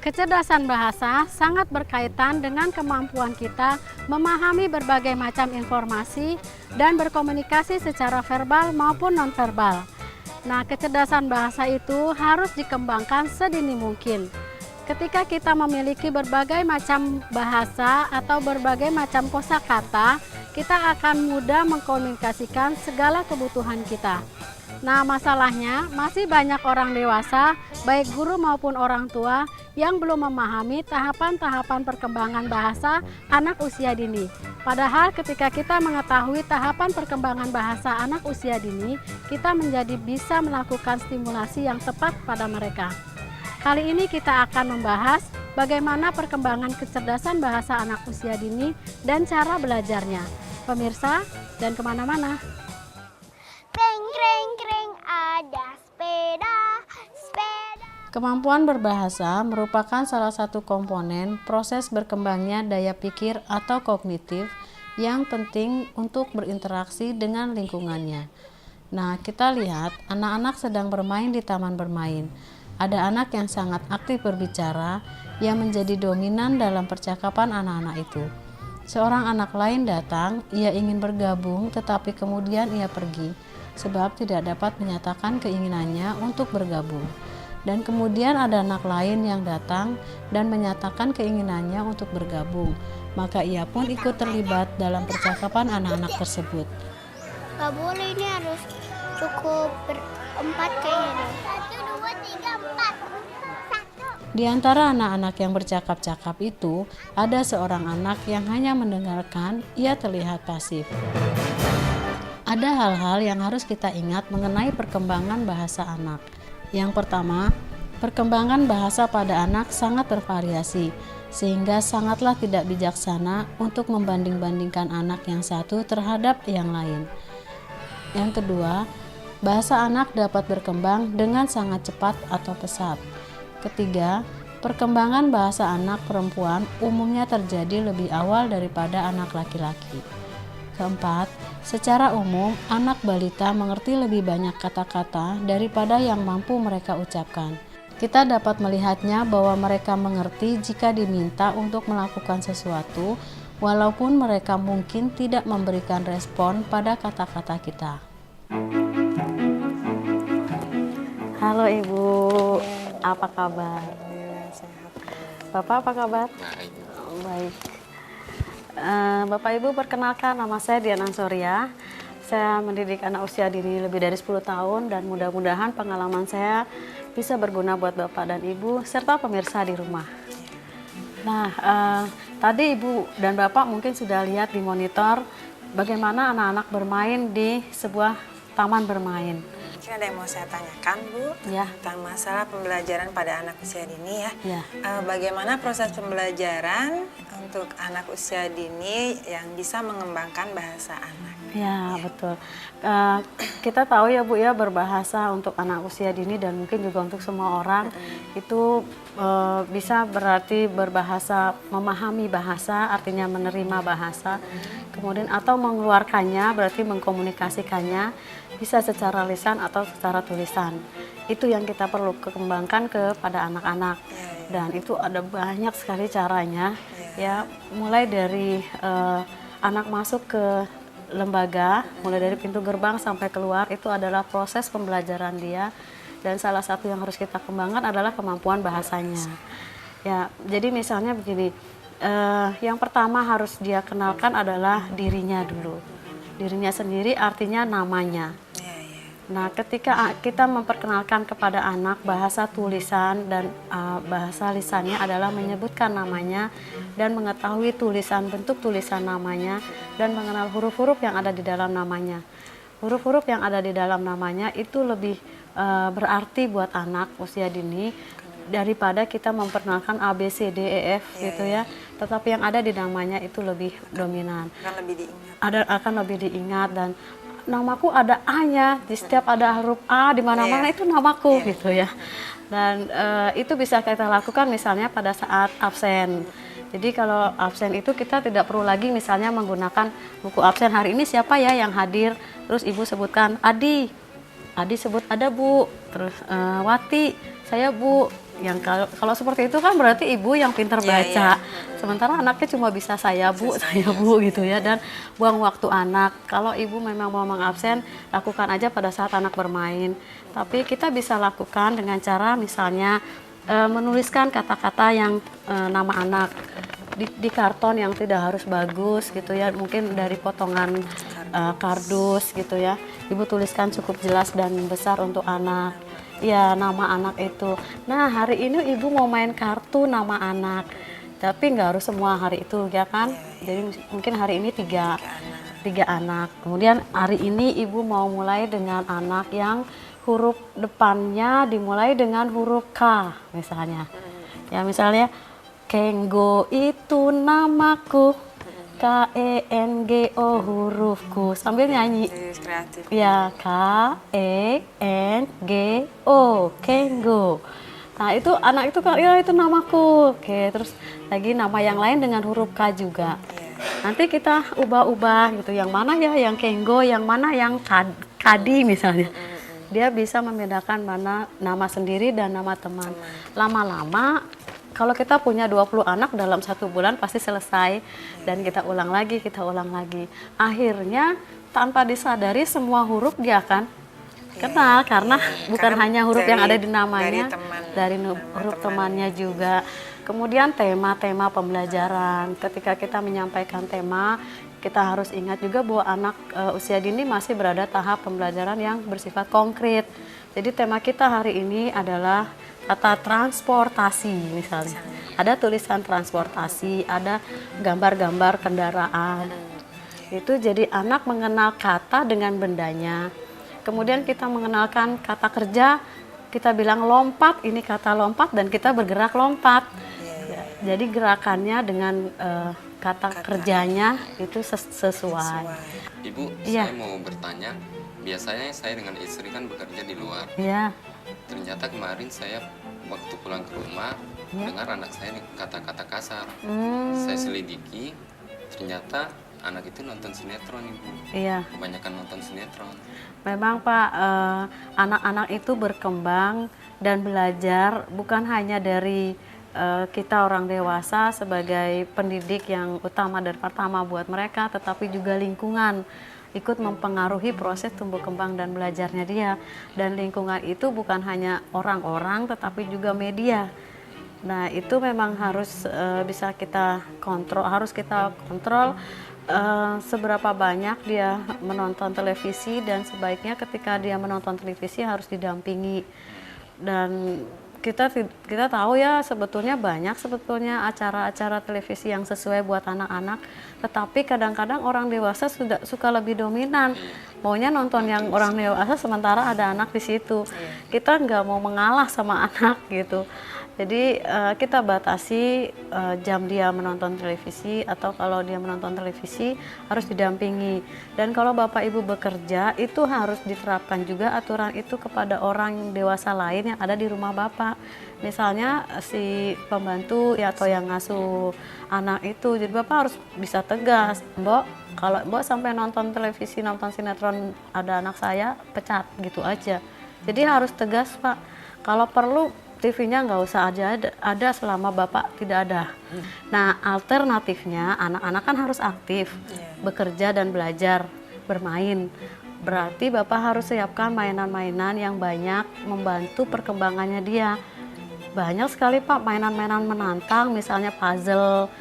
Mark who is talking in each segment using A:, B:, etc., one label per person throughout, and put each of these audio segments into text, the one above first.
A: Kecerdasan bahasa sangat berkaitan dengan kemampuan kita memahami berbagai macam informasi dan berkomunikasi secara verbal maupun nonverbal. Nah, kecerdasan bahasa itu harus dikembangkan sedini mungkin. Ketika kita memiliki berbagai macam bahasa atau berbagai macam kosakata, kita akan mudah mengkomunikasikan segala kebutuhan kita. Nah, masalahnya masih banyak orang dewasa, baik guru maupun orang tua, yang belum memahami tahapan-tahapan perkembangan bahasa anak usia dini. Padahal ketika kita mengetahui tahapan perkembangan bahasa anak usia dini, kita menjadi bisa melakukan stimulasi yang tepat pada mereka. Kali ini kita akan membahas bagaimana perkembangan kecerdasan bahasa anak usia dini dan cara belajarnya. Pemirsa, dan kemana-mana.
B: Kreng kreng kreng ada sepeda, sepeda.
A: Kemampuan berbahasa merupakan salah satu komponen proses berkembangnya daya pikir atau kognitif yang penting untuk berinteraksi dengan lingkungannya. Nah, kita lihat anak-anak sedang bermain di taman bermain. Ada anak yang sangat aktif berbicara yang menjadi dominan dalam percakapan anak-anak itu. Seorang anak lain datang, ia ingin bergabung tetapi kemudian ia pergi sebab tidak dapat menyatakan keinginannya untuk bergabung. Dan kemudian ada anak lain yang datang dan menyatakan keinginannya untuk bergabung. Maka ia pun ikut terlibat dalam percakapan anak-anak tersebut.
B: Gak boleh, ini harus cukup berempat kayaknya. 1, 2, 3, 4.
A: Di antara anak-anak yang bercakap-cakap itu, ada seorang anak yang hanya mendengarkan, ia terlihat pasif. Ada hal-hal yang harus kita ingat mengenai perkembangan bahasa anak. Yang pertama, perkembangan bahasa pada anak sangat bervariasi, sehingga sangatlah tidak bijaksana untuk membanding-bandingkan anak yang satu terhadap yang lain. Yang kedua, bahasa anak dapat berkembang dengan sangat cepat atau pesat. Ketiga, perkembangan bahasa anak perempuan umumnya terjadi lebih awal daripada anak laki-laki. Keempat, secara umum anak balita mengerti lebih banyak kata-kata daripada yang mampu mereka ucapkan. Kita dapat melihatnya bahwa mereka mengerti jika diminta untuk melakukan sesuatu, walaupun mereka mungkin tidak memberikan respon pada kata-kata kita. Halo Ibu, apa kabar?
C: Sehat.
A: Bapak apa kabar?
C: Baik.
A: Baik. Bapak Ibu, perkenalkan, nama saya Diana Surya. Saya mendidik anak usia dini lebih dari 10 tahun dan mudah-mudahan pengalaman saya bisa berguna buat Bapak dan Ibu serta pemirsa di rumah. Nah, tadi Ibu dan Bapak mungkin sudah lihat di monitor bagaimana anak-anak bermain di sebuah taman bermain.
C: Mungkin ada yang mau saya tanyakan, Bu,
A: Ya.
C: tentang masalah pembelajaran pada anak usia dini ya.
A: Ya.
C: Bagaimana proses pembelajaran untuk anak usia dini yang bisa mengembangkan bahasa anak?
A: Ya, betul. Kita tahu ya Bu ya, berbahasa untuk anak usia dini dan mungkin juga untuk semua orang itu bisa berarti berbahasa, memahami bahasa, artinya menerima bahasa, kemudian atau mengeluarkannya berarti mengkomunikasikannya, bisa secara lisan atau secara tulisan. Itu yang kita perlu kembangkan kepada anak-anak. Dan itu ada banyak sekali caranya, ya, mulai dari anak masuk ke lembaga, mulai dari pintu gerbang sampai keluar, itu adalah proses pembelajaran dia. Dan salah satu yang harus kita kembangkan adalah kemampuan bahasanya. Ya, jadi misalnya begini, yang pertama harus dia kenalkan adalah dirinya dulu. Dirinya sendiri artinya namanya. Nah, ketika kita memperkenalkan kepada anak bahasa tulisan dan bahasa lisannya adalah menyebutkan namanya dan mengetahui tulisan, bentuk tulisan namanya dan mengenal huruf-huruf yang ada di dalam namanya. Huruf-huruf yang ada di dalam namanya itu lebih berarti buat anak usia dini daripada kita memperkenalkan A, B, C, D, E, F gitu ya. Tetapi yang ada di namanya itu lebih dominan. Akan lebih diingat dan namaku ada A-nya, di setiap ada huruf A di mana-mana itu namaku gitu ya. Dan itu bisa kita lakukan misalnya pada saat absen. Jadi kalau absen itu kita tidak perlu lagi misalnya menggunakan buku absen, hari ini siapa ya yang hadir, terus ibu sebutkan Adi, Adi sebut ada Bu, terus Wati, saya Bu, Yang kalau seperti itu kan berarti ibu yang pintar
C: Iya,
A: baca.
C: iya.
A: Sementara anaknya cuma bisa saya bu gitu ya, dan buang waktu anak. Kalau ibu memang mau mengabsen, lakukan aja pada saat anak bermain. Tapi kita bisa lakukan dengan cara misalnya menuliskan kata-kata yang nama anak di karton yang tidak harus bagus gitu ya, mungkin dari potongan kardus gitu ya. Ibu tuliskan cukup jelas dan besar untuk anak. Ya, nama anak itu. Nah, hari ini ibu mau main kartu nama anak. Tapi nggak harus semua hari itu ya kan. Jadi mungkin hari ini tiga anak. Kemudian hari ini ibu mau mulai dengan anak yang huruf depannya dimulai dengan huruf K misalnya. Ya misalnya Kenggo itu namaku. K-E-N-G-O hurufku, sambil nyanyi.
C: Jadi kreatif.
A: Ya, K-E-N-G-O, Kenggo. Nah, itu anak itu kan, ya itu namaku. Oke, terus lagi nama yang lain dengan huruf K juga. Nanti kita ubah-ubah gitu, yang mana ya yang Kenggo, yang mana yang Kadi misalnya. Dia bisa membedakan mana nama sendiri dan nama teman. Lama-lama kalau kita punya 20 anak dalam 1 bulan pasti selesai, dan kita ulang lagi. Akhirnya tanpa disadari semua huruf dia akan kenal, karena bukan hanya huruf yang ada di namanya, dari huruf temannya juga. Kemudian tema-tema pembelajaran. Ketika kita menyampaikan tema, kita harus ingat juga bahwa anak usia dini masih berada tahap pembelajaran yang bersifat konkret. Jadi tema kita hari ini adalah kata transportasi misalnya. Ada tulisan transportasi, ada gambar-gambar kendaraan. Itu jadi anak mengenal kata dengan bendanya. Kemudian kita mengenalkan kata kerja, kita bilang lompat, ini kata lompat dan kita bergerak lompat. Jadi gerakannya dengan kata kerjanya itu sesuai.
D: Ibu,
A: Iya.
D: saya mau bertanya, biasanya saya dengan istri kan bekerja di luar.
A: Iya.
D: Ternyata kemarin saya waktu pulang ke rumah dengar anak saya kata-kata kasar. Saya selidiki, ternyata anak itu nonton sinetron, Ibu.
A: Iya.
D: Kebanyakan nonton sinetron.
A: Memang Pak, anak-anak itu berkembang dan belajar bukan hanya dari kita orang dewasa sebagai pendidik yang utama dan pertama buat mereka, tetapi juga lingkungan ikut mempengaruhi proses tumbuh kembang dan belajarnya dia. Dan lingkungan itu bukan hanya orang-orang tetapi juga media. Nah, itu memang harus bisa kita kontrol seberapa banyak dia menonton televisi, dan sebaiknya ketika dia menonton televisi harus didampingi. Dan kita tahu ya, sebetulnya banyak acara-acara televisi yang sesuai buat anak-anak, tetapi kadang-kadang orang dewasa suka lebih dominan, maunya nonton yang orang dewasa sementara ada anak di situ. Kita nggak mau mengalah sama anak gitu. Jadi kita batasi jam dia menonton televisi, atau kalau dia menonton televisi harus didampingi. Dan kalau Bapak Ibu bekerja, itu harus diterapkan juga aturan itu kepada orang dewasa lain yang ada di rumah Bapak. Misalnya si pembantu ya, atau yang ngasuh anak itu. Jadi Bapak harus bisa tegas, Mbok, kalau Mbok sampai nonton televisi, nonton sinetron ada anak saya, pecat gitu aja. Jadi harus tegas, Pak. Kalau perlu TV-nya nggak usah ada selama Bapak tidak ada. Nah, alternatifnya anak-anak kan harus aktif, bekerja dan belajar, bermain. Berarti Bapak harus siapkan mainan-mainan yang banyak membantu perkembangannya dia. Banyak sekali Pak mainan-mainan menantang, misalnya puzzle,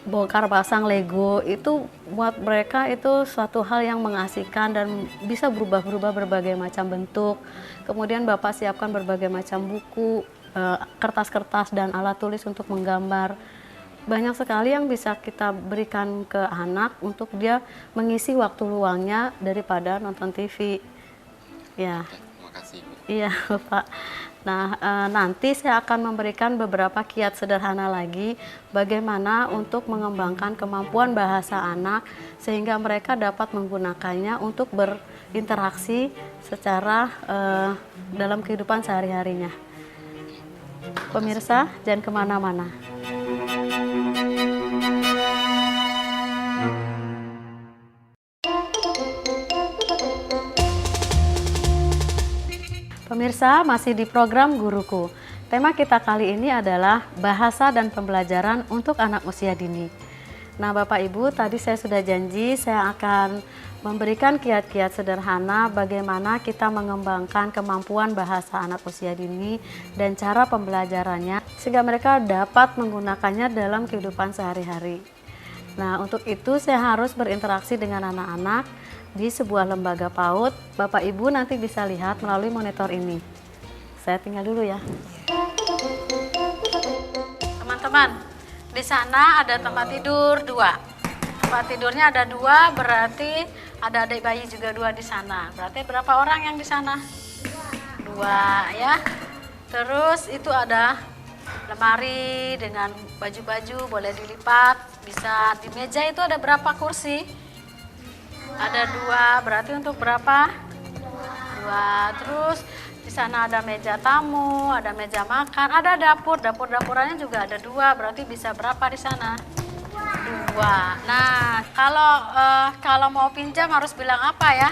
A: bongkar pasang Lego, itu buat mereka itu suatu hal yang mengasihkan dan bisa berubah-ubah berbagai macam bentuk. Kemudian Bapak siapkan berbagai macam buku, kertas-kertas dan alat tulis untuk menggambar. Banyak sekali yang bisa kita berikan ke anak untuk dia mengisi waktu luangnya daripada nonton TV. Ya.
D: Terima kasih, Ibu.
A: Iya, Pak. Nah, nanti saya akan memberikan beberapa kiat sederhana lagi bagaimana untuk mengembangkan kemampuan bahasa anak sehingga mereka dapat menggunakannya untuk berinteraksi secara dalam kehidupan sehari-harinya. Pemirsa, jangan kemana-mana. Pemirsa, masih di program Guruku. Tema kita kali ini adalah bahasa dan pembelajaran untuk anak usia dini. Nah, Bapak Ibu, tadi saya sudah janji saya akan memberikan kiat-kiat sederhana bagaimana kita mengembangkan kemampuan bahasa anak usia dini dan cara pembelajarannya sehingga mereka dapat menggunakannya dalam kehidupan sehari-hari. Nah, untuk itu saya harus berinteraksi dengan anak-anak di sebuah lembaga PAUD. Bapak Ibu nanti bisa lihat melalui monitor ini. Saya tinggal dulu ya. Teman-teman, di sana ada tempat tidur 2. Tempat tidurnya ada 2, berarti ada adik bayi juga 2 di sana. Berarti berapa orang yang di sana? 2 ya. Terus itu ada lemari dengan baju-baju boleh dilipat. Bisa di meja itu ada berapa kursi? Ada 2, berarti untuk berapa? 2. Terus di sana ada meja tamu, ada meja makan, ada dapur. Dapur-dapurannya juga ada 2, berarti bisa berapa di sana? 2. Nah, kalau mau pinjam harus bilang apa ya?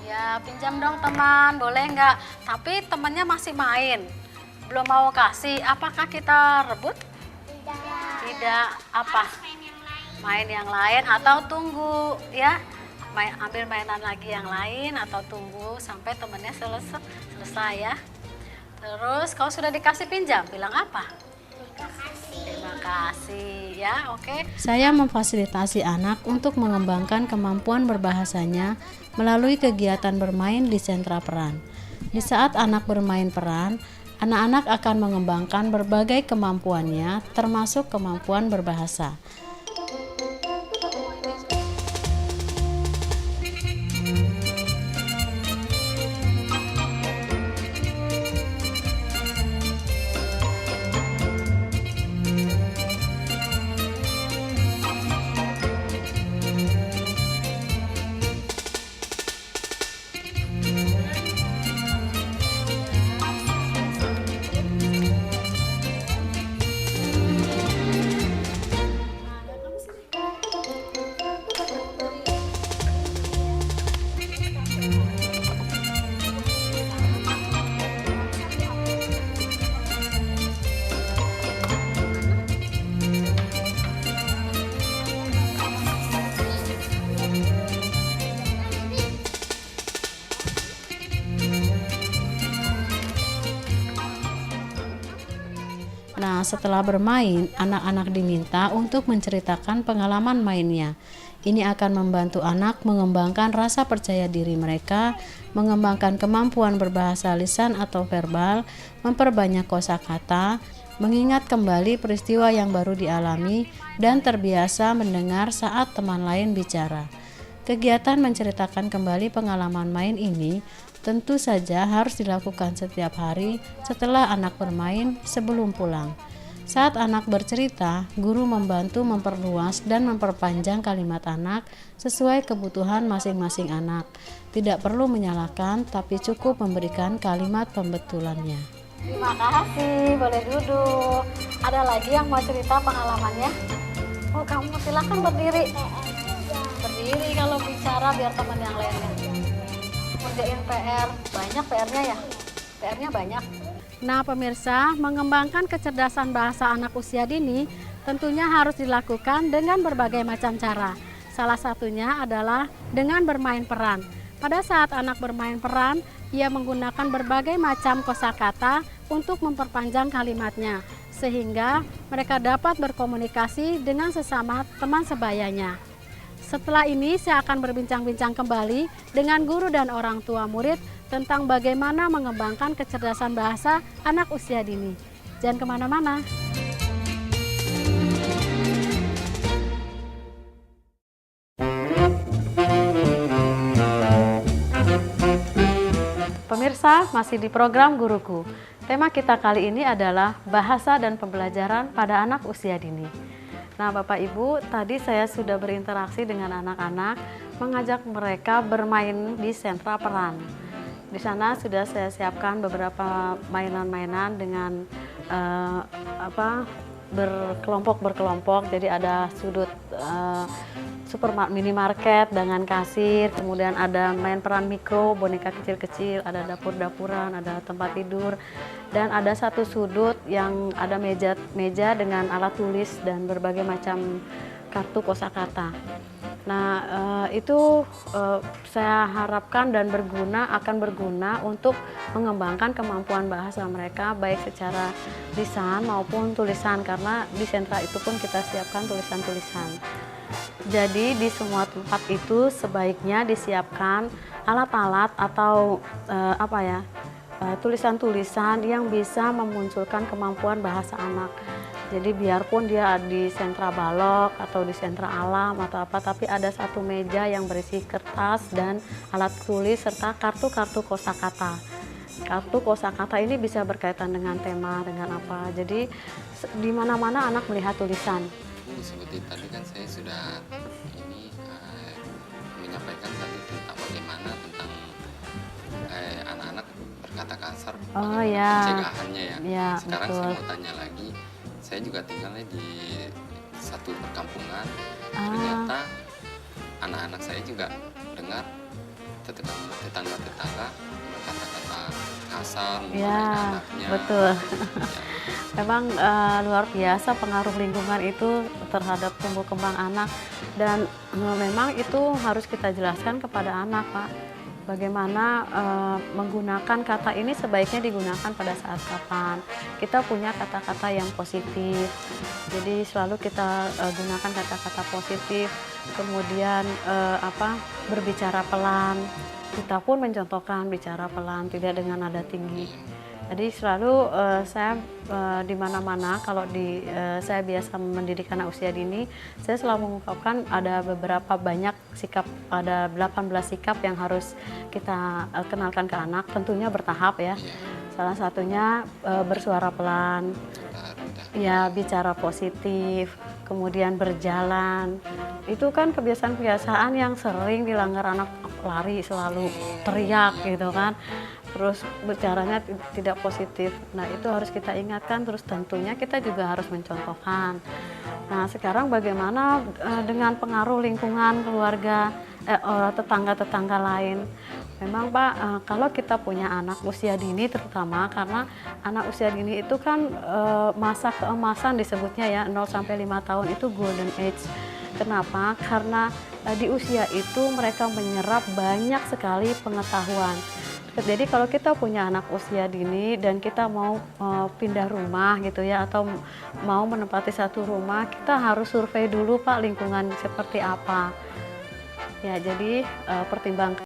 A: Ya, pinjam dong teman, boleh nggak? Tapi temannya masih main, belum mau kasih. Apakah kita rebut? Tidak. Apa? Main yang lain atau tunggu ya? Ambil mainan lagi yang lain atau tunggu sampai temennya selesai ya. Terus kalau sudah dikasih pinjam, bilang apa? Terima kasih ya, oke. Saya memfasilitasi anak untuk mengembangkan kemampuan berbahasanya melalui kegiatan bermain di sentra peran. Di saat anak bermain peran, anak-anak akan mengembangkan berbagai kemampuannya termasuk kemampuan berbahasa. Nah, setelah bermain, anak-anak diminta untuk menceritakan pengalaman mainnya. Ini akan membantu anak mengembangkan rasa percaya diri mereka, mengembangkan kemampuan berbahasa lisan atau verbal, memperbanyak kosakata, mengingat kembali peristiwa yang baru dialami, dan terbiasa mendengar saat teman lain bicara. Kegiatan menceritakan kembali pengalaman main ini tentu saja harus dilakukan setiap hari setelah anak bermain sebelum pulang. Saat anak bercerita, guru membantu memperluas dan memperpanjang kalimat anak sesuai kebutuhan masing-masing anak. Tidak perlu menyalahkan, tapi cukup memberikan kalimat pembetulannya. Terima kasih, boleh duduk. Ada lagi yang mau cerita pengalamannya? Oh, kamu silakan berdiri. Berdiri kalau bicara biar teman yang lainnya. Ngerjain PR, banyak PR-nya ya? PR-nya banyak. Nah pemirsa, mengembangkan kecerdasan bahasa anak usia dini tentunya harus dilakukan dengan berbagai macam cara. Salah satunya adalah dengan bermain peran. Pada saat anak bermain peran, ia menggunakan berbagai macam kosakata untuk memperpanjang kalimatnya, sehingga mereka dapat berkomunikasi dengan sesama teman sebayanya. Setelah ini saya akan berbincang-bincang kembali dengan guru dan orang tua murid tentang bagaimana mengembangkan kecerdasan bahasa anak usia dini. Jangan kemana-mana. Pemirsa, masih di program Guruku. Tema kita kali ini adalah bahasa dan pembelajaran pada anak usia dini. Nah, Bapak Ibu, tadi saya sudah berinteraksi dengan anak-anak, mengajak mereka bermain di sentra peran. Di sana sudah saya siapkan beberapa mainan-mainan dengan berkelompok, jadi ada sudut minimarket dengan kasir, kemudian ada main peran mikro, boneka kecil-kecil, ada dapur-dapuran, ada tempat tidur, dan ada satu sudut yang ada meja dengan alat tulis dan berbagai macam kartu kosakata. Nah, itu saya harapkan dan akan berguna untuk mengembangkan kemampuan bahasa mereka baik secara lisan maupun tulisan, karena di sentra itu pun kita siapkan tulisan-tulisan. Jadi di semua tempat itu sebaiknya disiapkan alat-alat atau tulisan-tulisan yang bisa memunculkan kemampuan bahasa anak. Jadi biarpun dia di sentra balok atau di sentra alam atau apa, tapi ada satu meja yang berisi kertas dan alat tulis serta kartu-kartu kosakata. Kartu kosakata ini bisa berkaitan dengan tema, dengan apa. Jadi di mana-mana anak melihat tulisan.
D: Seperti tadi kan saya sudah menyampaikan tadi tentang bagaimana tentang anak-anak berkata kasar, pencegahannya ya.
A: Ya,
D: Sekarang
A: betul.
D: saya mau tanya lagi, saya juga tinggalnya di satu perkampungan. Ternyata anak-anak saya juga dengar tetangga-tetangga berkata-kata kasar mengenai anaknya.
A: Betul.
D: Ya,
A: Memang luar biasa pengaruh lingkungan itu terhadap tumbuh kembang anak, dan memang itu harus kita jelaskan kepada anak, Pak. Bagaimana menggunakan kata ini sebaiknya digunakan pada saat kapan. Kita punya kata-kata yang positif, jadi selalu kita gunakan kata-kata positif. Kemudian berbicara pelan. Kita pun mencontohkan bicara pelan, tidak dengan nada tinggi. Jadi selalu saya di mana-mana kalau saya biasa mendidik anak usia dini, saya selalu mengungkapkan ada banyak sikap, ada 18 sikap yang harus kita kenalkan ke anak, tentunya bertahap ya. Salah satunya bersuara pelan, ya bicara positif, kemudian berjalan. Itu kan kebiasaan-kebiasaan yang sering dilanggar anak, lari selalu, teriak gitu kan. Terus bicaranya tidak positif. Nah, itu harus kita ingatkan, terus tentunya kita juga harus mencontohkan. Nah, sekarang bagaimana dengan pengaruh lingkungan keluarga, tetangga-tetangga lain? Memang Pak, kalau kita punya anak usia dini terutama, karena anak usia dini itu kan masa keemasan disebutnya ya, 0 sampai 5 tahun itu golden age. Kenapa? Karena di usia itu mereka menyerap banyak sekali pengetahuan. Jadi kalau kita punya anak usia dini dan kita mau pindah rumah gitu ya, atau mau menempati satu rumah, kita harus survei dulu Pak lingkungan seperti apa. Ya, jadi pertimbangkan